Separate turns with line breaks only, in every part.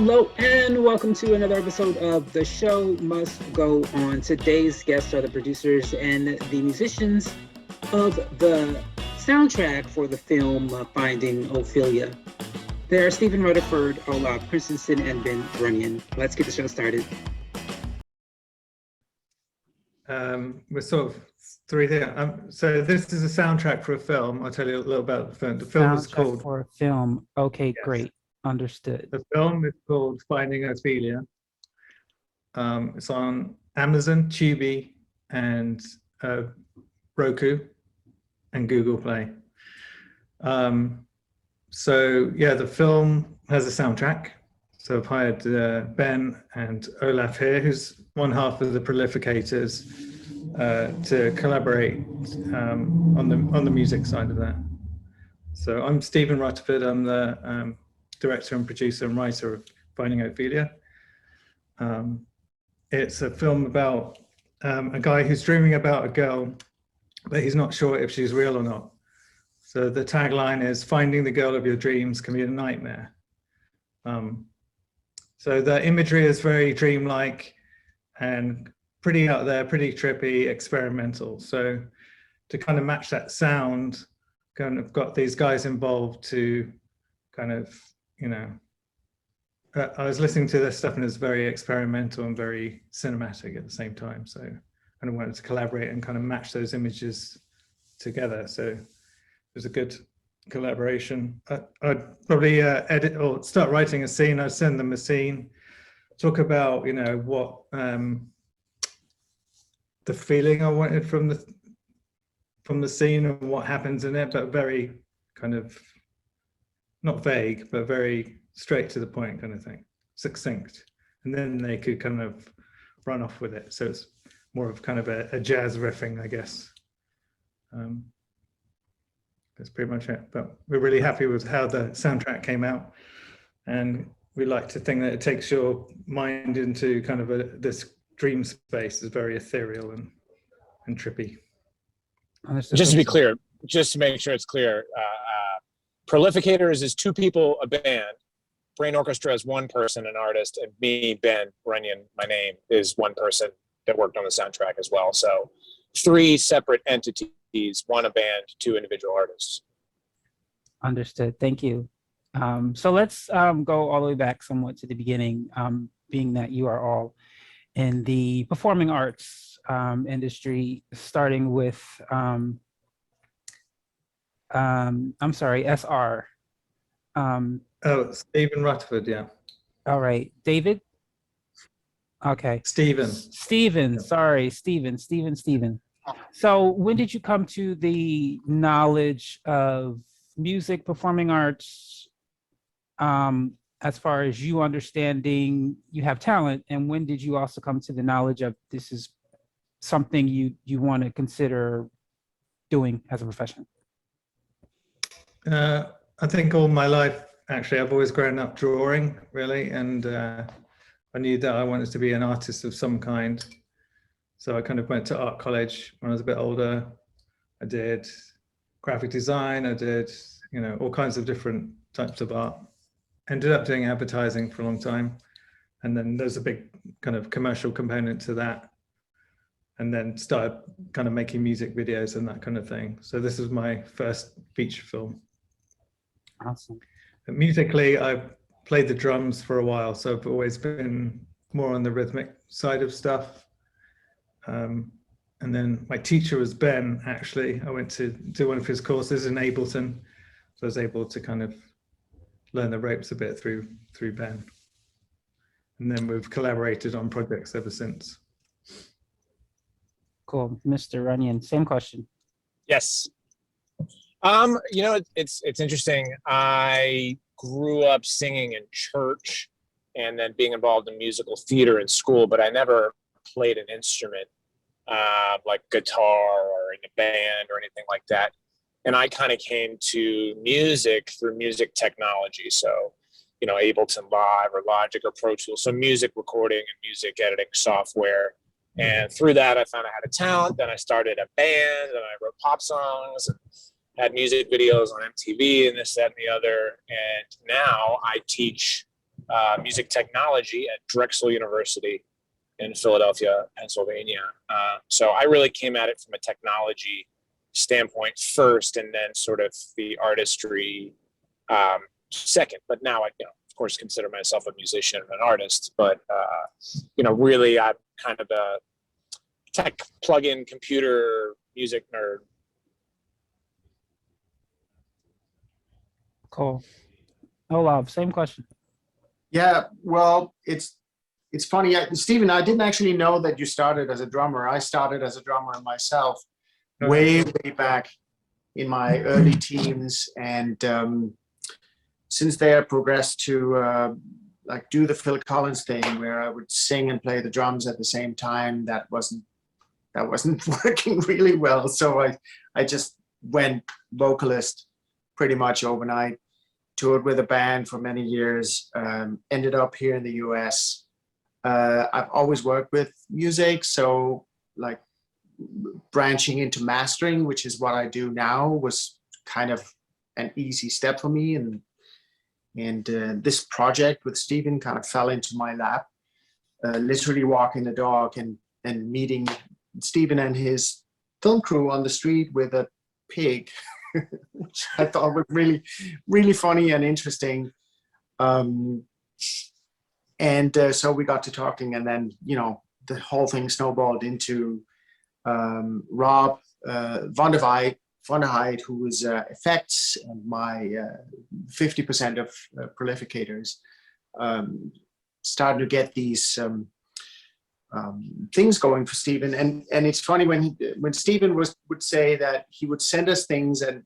Hello and welcome to another episode of The Show Must Go On. Today's guests are the producers and the musicians of the soundtrack for the film Finding Ophelia. They are Stephen Rutterford, Olav Christensen, and Ben Runyan. Let's get the show started.
We're sort of three there. So this is a soundtrack for a film. I'll tell you a little about the film. The film is called...
for a film. Okay, yes. Great. Understood.
The film is called Finding Ophelia. It's on Amazon, Tubi, and Roku, and Google Play. So yeah, the film has a soundtrack. So I've hired Ben and Olav here, who's one half of the Prolificators, to collaborate on the music side of that. So I'm Stephen Rutterford. I'm the director and producer and writer of Finding Ophelia. It's a film about a guy who's dreaming about a girl, but he's not sure if she's real or not. So the tagline is, finding the girl of your dreams can be a nightmare. So the imagery is very dreamlike and pretty out there, pretty trippy, experimental. So to kind of match that sound, kind of got these guys involved to kind of, you know, I was listening to this stuff and it's very experimental and very cinematic at the same time. So I kind of wanted to collaborate and kind of match those images together. So it was a good collaboration. I'd probably edit or start writing a scene. I'd send them a scene, talk about, you know, what the feeling I wanted from the scene and what happens in it, but very kind of not vague, but very straight to the point kind of thing, succinct. And then they could kind of run off with it. So it's more of kind of a jazz riffing, I guess. That's pretty much it. But we're really happy with how the soundtrack came out. And we like to think that it takes your mind into kind of this dream space. Is very ethereal and trippy.
Just to be clear, just to make sure it's clear, Prolificators is two people, a band. Brain Orchestra is one person, an artist, and me, Ben Runyan, my name, is one person that worked on the soundtrack as well. So 3 separate entities, one a band, 2 individual artists.
Understood. Thank you. So let's go all the way back somewhat to the beginning, being that you are all in the performing arts industry, starting with I'm sorry, SR.
Oh, Stephen Rutterford, yeah.
All right, David? Okay.
Stephen,
sorry, Stephen. So when did you come to the knowledge of music, performing arts, as far as you understanding you have talent, and when did you also come to the knowledge of this is something you want to consider doing as a profession?
I think all my life, actually, I've always grown up drawing, really, and I knew that I wanted to be an artist of some kind. So I kind of went to art college when I was a bit older. I did graphic design, I did, you know, all kinds of different types of art. Ended up doing advertising for a long time. And then there's a big kind of commercial component to that. And then started kind of making music videos and that kind of thing. So this is my first feature film.
Awesome.
But musically, I've played the drums for a while, so I've always been more on the rhythmic side of stuff. And then my teacher was Ben, actually. I went to do one of his courses in Ableton. So I was able to kind of learn the ropes a bit through Ben. And then we've collaborated on projects ever since.
Cool. Mr. Runyan, same question.
Yes. You know, it's interesting. I grew up singing in church and then being involved in musical theater in school, but I never played an instrument like guitar or in a band or anything like that. And I kind of came to music through music technology. So, you know, Ableton Live or Logic or Pro Tools. So music recording and music editing software. And through that, I found I had a talent. Then I started a band and I wrote pop songs and had music videos on MTV and this, that, and the other. And now I teach music technology at Drexel University in Philadelphia, Pennsylvania. So I really came at it from a technology standpoint first, and then sort of the artistry second. But now I, of course, consider myself a musician and an artist. But really, I'm kind of a tech plug-in computer music nerd.
Cool. Olav, same question.
Yeah, well, it's funny, Stephen. I didn't actually know that you started as a drummer. I started as a drummer myself, way back in my early teens, and since there I progressed to like do the Phil Collins thing, where I would sing and play the drums at the same time. That wasn't working really well, so I just went vocalist pretty much overnight. Toured with a band for many years, ended up here in the US. I've always worked with music, so like branching into mastering, which is what I do now, was kind of an easy step for me. And this project with Stephen kind of fell into my lap, literally walking the dog and meeting Stephen and his film crew on the street with a pig, which I thought was really, really funny and interesting. So we got to talking, and then, the whole thing snowballed into Rob van der Heid, who was effects and my 50% of prolificators, starting to get these things going for Stephen. And it's funny when Stephen would say that he would send us things, and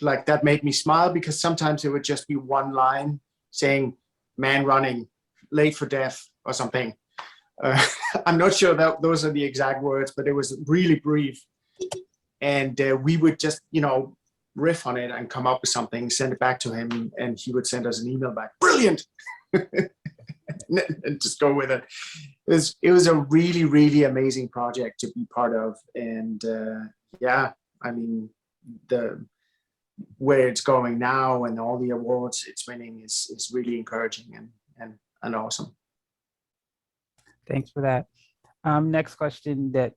like that made me smile, because sometimes it would just be one line saying "man running late for death" or something. I'm not sure that those are the exact words, but it was really brief. And we would just, riff on it and come up with something, send it back to him, and he would send us an email back. Brilliant. And just go with it. It was a really, really amazing project to be part of. And I mean, where it's going now and all the awards it's winning is really encouraging and awesome.
Thanks for that. Next question, that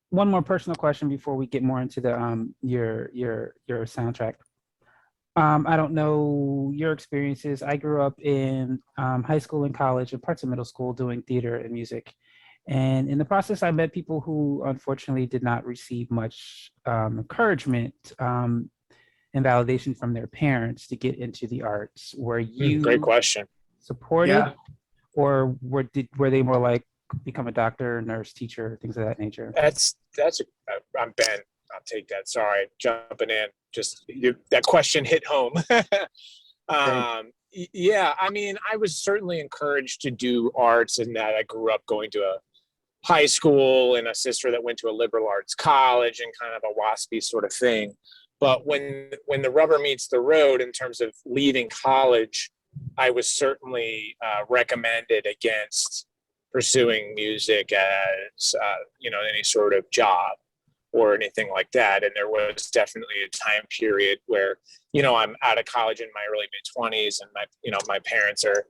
one more personal question before we get more into the your soundtrack. I don't know your experiences. I grew up in high school and college and parts of middle school doing theater and music. And in the process, I met people who unfortunately did not receive much encouragement and validation from their parents to get into the arts. Were you
Great question.
supported?
Yeah.
Or were they more like become a doctor, nurse, teacher, things of that nature?
I'm Ben. I'll take that. Sorry, jumping in. That question hit home. Yeah, I mean, I was certainly encouraged to do arts, in that I grew up going to a high school and a sister that went to a liberal arts college, and kind of a WASPy sort of thing. But when the rubber meets the road in terms of leaving college, I was certainly recommended against pursuing music as any sort of job or anything like that. And there was definitely a time period where I'm out of college in my early mid-20s, and my parents are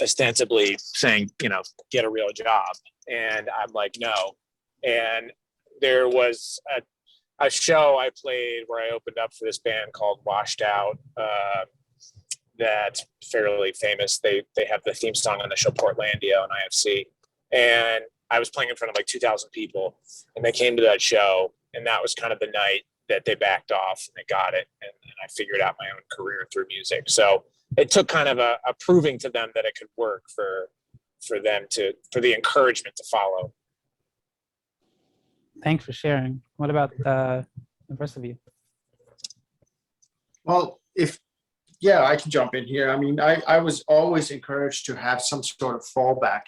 ostensibly saying get a real job, and I'm like, no. And there was a show I played where I opened up for this band called Washed Out. That's fairly famous. They have the theme song on the show Portlandia on IFC. And I was playing in front of like 2,000 people, and they came to that show, and that was kind of the night that they backed off and they got it. And I figured out my own career through music. So it took kind of a proving to them that it could work for the encouragement to follow.
Thanks for sharing. What about the rest of you?
Well, I can jump in here. I mean, I was always encouraged to have some sort of fallback.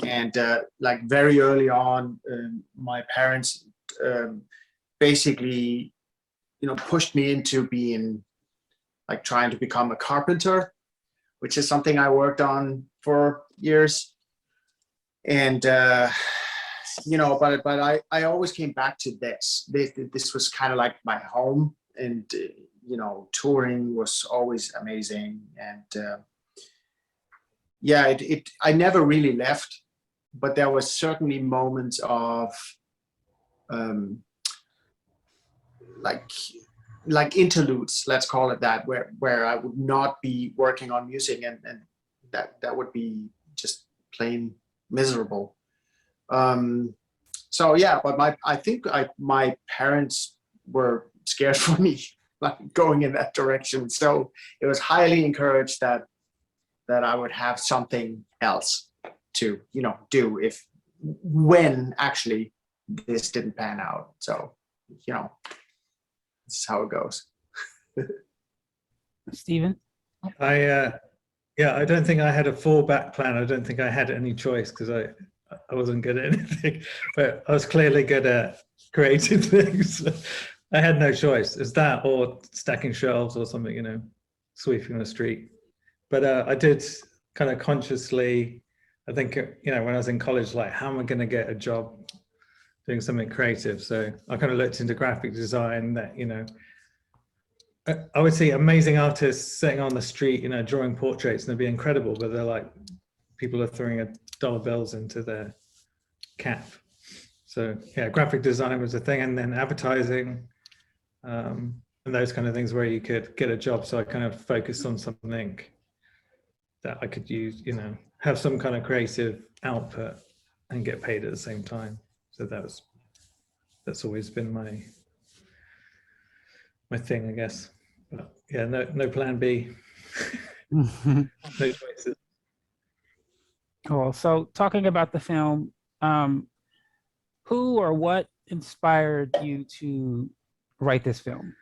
And like very early on, my parents basically, pushed me into being like trying to become a carpenter, which is something I worked on for years. And, but I always came back to this. This was kind of like my home. And you know, touring was always amazing. And yeah, I never really left, but there was certainly moments of like interludes, let's call it that, where I would not be working on music, and that would be just plain miserable. So yeah, but I think my parents were scared for me, like going in that direction. So it was highly encouraged that I would have something else to, you know, do when actually this didn't pan out. So, you know, this is how it goes.
Stephen?
Yeah, I don't think I had a fallback plan. I don't think I had any choice because I wasn't good at anything, but I was clearly good at creative things. I had no choice. It's that or stacking shelves or something, you know, sweeping the street. But I did kind of consciously, I think, you know, when I was in college, like, how am I going to get a job doing something creative? So I kind of looked into graphic design that, you know, I would see amazing artists sitting on the street, you know, drawing portraits, and they'd be incredible, but they're like, people are throwing dollar bills into their cap. So yeah, graphic design was a thing, and then advertising, and those kind of things where you could get a job. So I kind of focused on something that I could use, you know, have some kind of creative output and get paid at the same time. So that's always been my thing, I guess. But yeah, no plan B. No choices.
Cool. So talking about the film, who or what inspired you to write this film?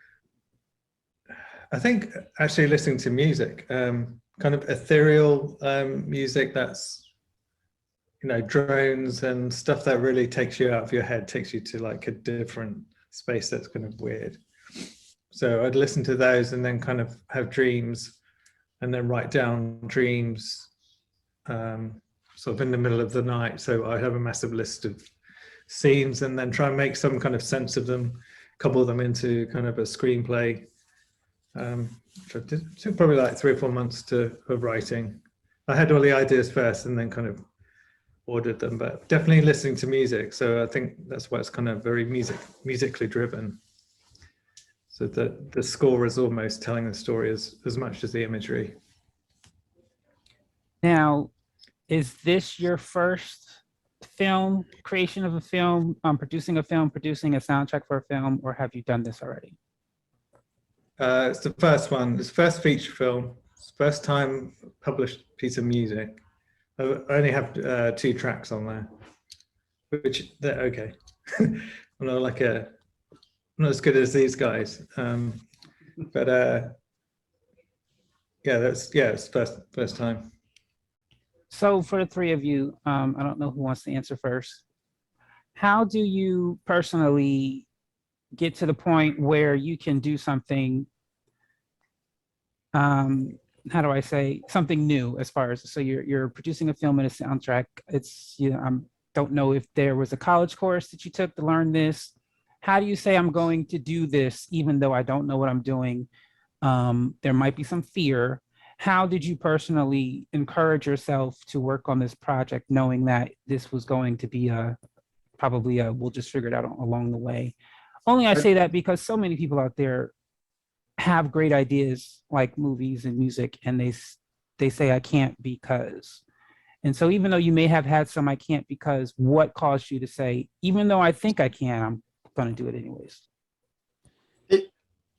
I think actually listening to music, kind of ethereal music that's, you know, drones and stuff that really takes you out of your head, takes you to like a different space that's kind of weird. So I'd listen to those and then kind of have dreams and then write down dreams sort of in the middle of the night. So I'd have a massive list of scenes and then try and make some kind of sense of them, couple them into kind of a screenplay. Which I did, took probably like 3 or 4 months of writing. I had all the ideas first and then kind of ordered them, but definitely listening to music. So I think that's why it's kind of very musically driven. So the score is almost telling the story as much as the imagery.
Now, is this your first film, creation of a film, producing a film, producing a soundtrack for a film, or have you done this already?
It's the first one. It's the first feature film. It's the first time published piece of music. I only have 2 tracks on there, which they're okay. I'm not like not as good as these guys, but yeah, it's first time.
So for the 3 of you, I don't know who wants to answer first. How do you personally get to the point where you can do something, how do I say, something new as far as, so you're producing a film and a soundtrack. It's, you know, don't know if there was a college course that you took to learn this. How do you say, I'm going to do this, even though I don't know what I'm doing? There might be some fear. How did you personally encourage yourself to work on this project, knowing that this was going to be probably we'll just figure it out along the way? Only I say that because so many people out there have great ideas like movies and music, and they say, I can't because. And so even though you may have had some I can't because, what caused you to say, even though I think I can, I'm going to do it anyways?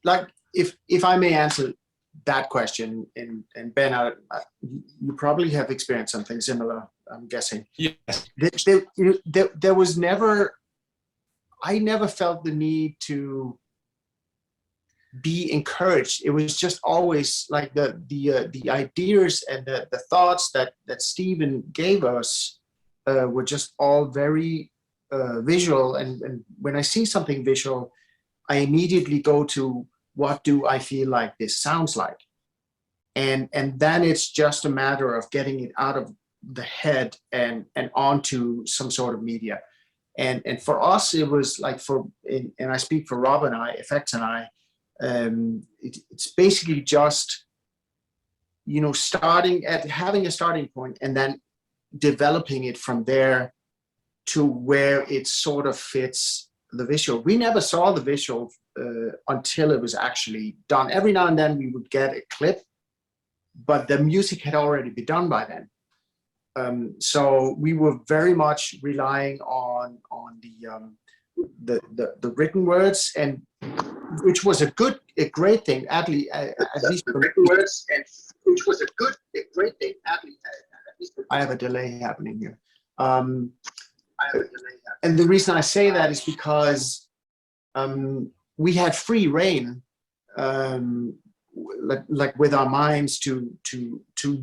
Like, if I may answer that question, and Ben, you probably have experienced something similar, I'm guessing.
Yes.
There was never, I never felt the need to be encouraged. It was just always like the ideas and the thoughts that Stephen gave us were just all very visual. And when I see something visual, I immediately go to, what do I feel like this sounds like? And then it's just a matter of getting it out of the head and onto some sort of media. And for us, it was like and I speak for Rob and I, Effects and I, It's basically just, having a starting point and then developing it from there to where it sort of fits the visual. We never saw the visual until it was actually done. Every now and then we would get a clip, but the music had already been done by then. So we were very much relying on the written words, and which was a great thing. At least the written words, and which was a great thing. At least I have a delay happening here. And the reason I say that is because we had free reign, like with our minds, to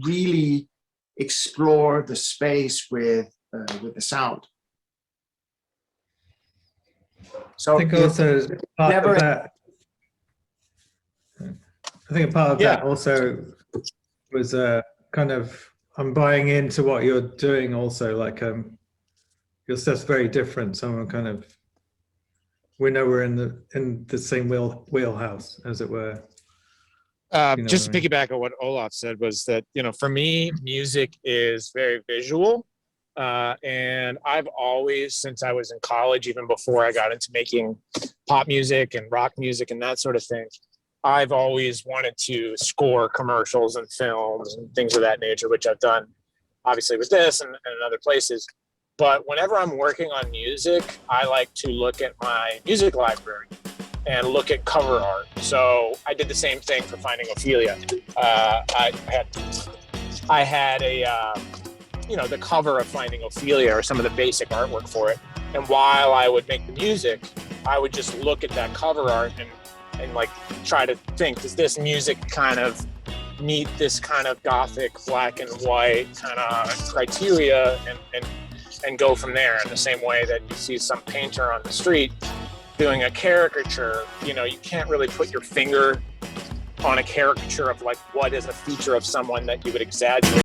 really explore the space with the sound. So
I think also part of that. I think a part of that also was kind of, I'm buying into what you're doing also, like your stuff's very different. So kind of, we know we're in the same wheelhouse, as it were.
Just to piggyback on what Olav said, was that, for me, music is very visual. And I've always, since I was in college, even before I got into making pop music and rock music and that sort of thing, I've always wanted to score commercials and films and things of that nature, which I've done obviously with this and other places. But whenever I'm working on music, I like to look at my music library and look at cover art. So I did the same thing for Finding Ophelia. I had a, the cover of Finding Ophelia, or some of the basic artwork for it. And while I would make the music, I would just look at that cover art and like try to think, does this music kind of meet this kind of gothic black and white kind of criteria, and go from there. In the same way that you see some painter on the street doing a caricature, you can't really put your finger on a caricature of like what is a feature of someone that you would exaggerate.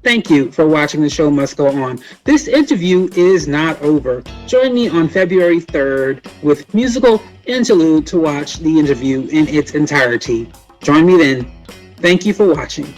Thank you for watching The Show Must Go On. This interview is not over. Join me on February 3rd with musical interlude to watch the interview in its entirety. Join me then. Thank you for watching.